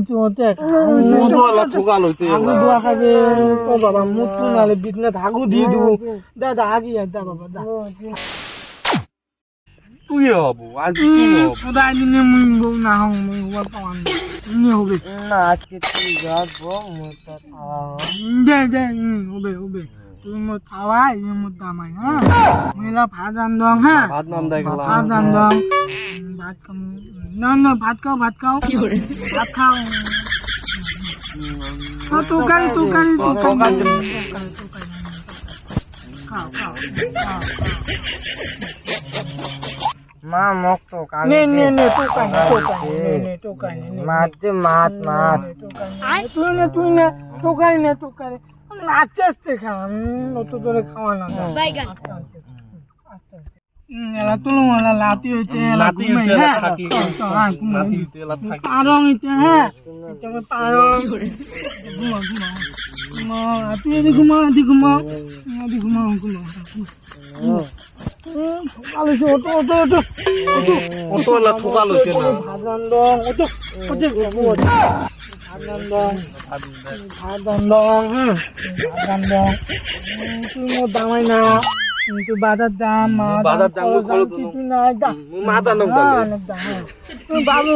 চোতে আগু দোয়া খাবে তো বাবা মুতু নালে বিছনা আগু দিয়ে দিব দাদা আগি দা বাবা দা তুই হবো আজ তুই হবো খোদাই দিনে মুই বউ না হও মুই ওয়া পাওয়ান নি হবে না আজকে তুই যাবো মোটা খাওয়া দে দে হবে হবে তুই মো খাওয়াই মো দামাই হ্যাঁ মেলা ভাত আনদং হ্যাঁ ভাত নাম দেয় গেলা ভাত আনদং ভাত খাম না ভাত খাও ভাত খাও তুকারি খাও মা মোক তো কাল নে তুকারি মাত তুই না তুকারি আস্তে আস্তে খাওয়া অত জোরে খাওয়া না এলা তুলো এলা লাতি হইতে এলা ঘুমাই হ্যাঁ তো হ্যাঁ ঘুমাই পারং হইতে হ্যাঁ তুমি পারং ঘুমা তুই এদি ঘুমা আলুছে অটো এলা ঠোকা লইছে না ভাজান দং তুই মো দামাই না তুই বাজার দাম কিছু নাই তুই বাবু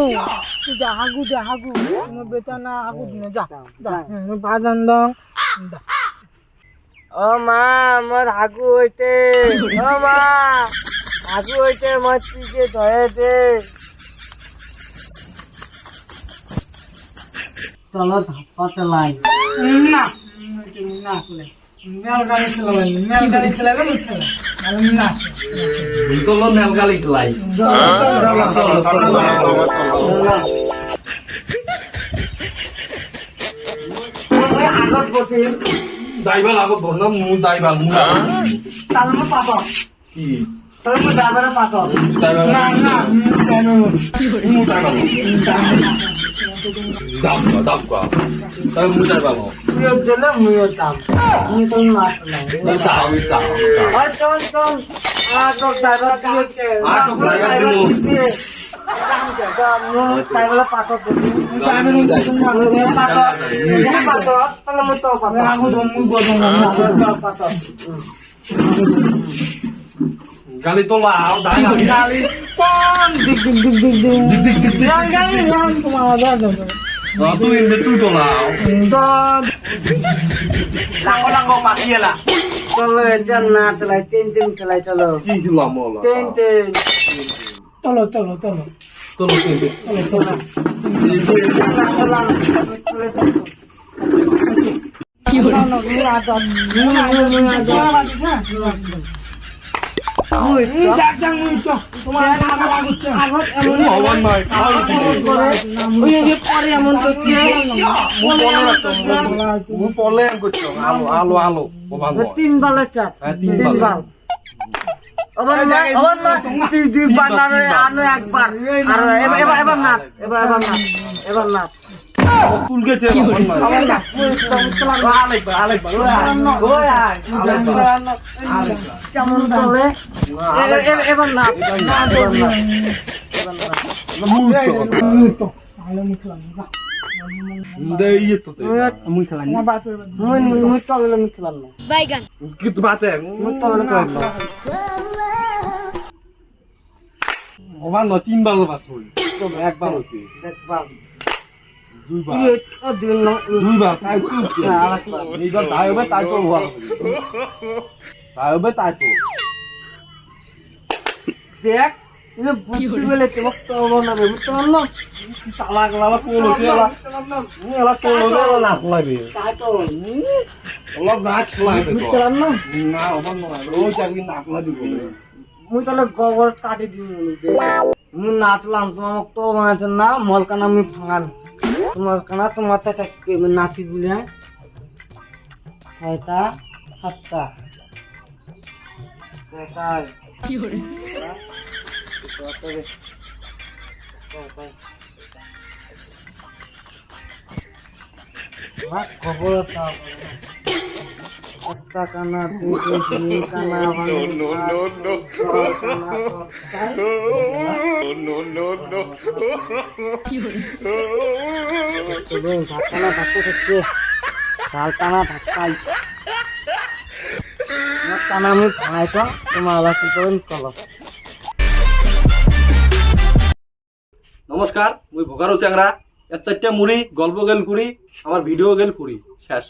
তুই হাগু তোমার বেটা না হাগু দিনে যা বাজান দং ও মা আমার হাগু হইতে ও মা হাগু হইতে আমার তুইকে ধরে দে চলো ধাপ্পা চালাই না নেলগাড়ি খেলালে না তোলো নেলগালি খেলাই আগত বসে দাইবাল আগত বললাম মু দাইবাল মু তালমা পাপা কি তালমা দাবারে পাপা দাইবাল না কেন মু দাইবাল দাম কা তাই মু দাইবাল তুই দিলে মুই দাম মুই তো মাছ নাই দাম আর চল আগত দাবার দিকে আগত দাবার দিকে তাইবেলা পাতত আমি পাতত তাহলে মই তো পাতত আগু মুই বদন পাতত গালি তোলা আও দাই গালি কোন দিক গালি নাম তোমার দাদা তুই তোলা লাঙ্গো পাকিয়েলা চলো এটা না চালাই তিন চালাই চলো কি ছিলাম মোলা তিন চলো তোলো কি হলো তিন বালের চাপ তিন বাল এবার নাচ কেমন চলে এবার নাচ মুই খেলাম না বাইগান কিন্তু বাতে ওভার নয় তিনবার বাস হই একবার হইতে দুইবার তাই এইবার তাই হবে তাই তো তাই তো দেখ বুঝতে পেলে তোমাকে তো বানাবে বুঝতে পারলো তালা গলা কোলো কেলা এলা কোলো গলা না লাগবে তাই তো অলপ নাচ লাগবে বুঝতে পারলো না ওভার নয় ওই চাকরি নাচ লাগবে মুই তাহলে গোবর কাটি দিই মুই নাচলাম তোমাকে তো বানাচ্ছেন না মলকানা আমি ভাঙান তোমার কানা তোমার নাচি বলে ছয়টা সাতটা কি হলো খবর একটা কানা দুই কানা কি হলো চলুন ধাক্কানা ধাক্কা করছে ঢাল টানা ধাক্কাই আমার টানা আমি ভাঙাই তো তোমার আবার কি করেন চলো। নমস্কার, মুই ভোগারু চ্যাংরা। এর চারটা মুড়ি গল্প গেল পুরি, আমার ভিডিও গেল পুরি শেষ।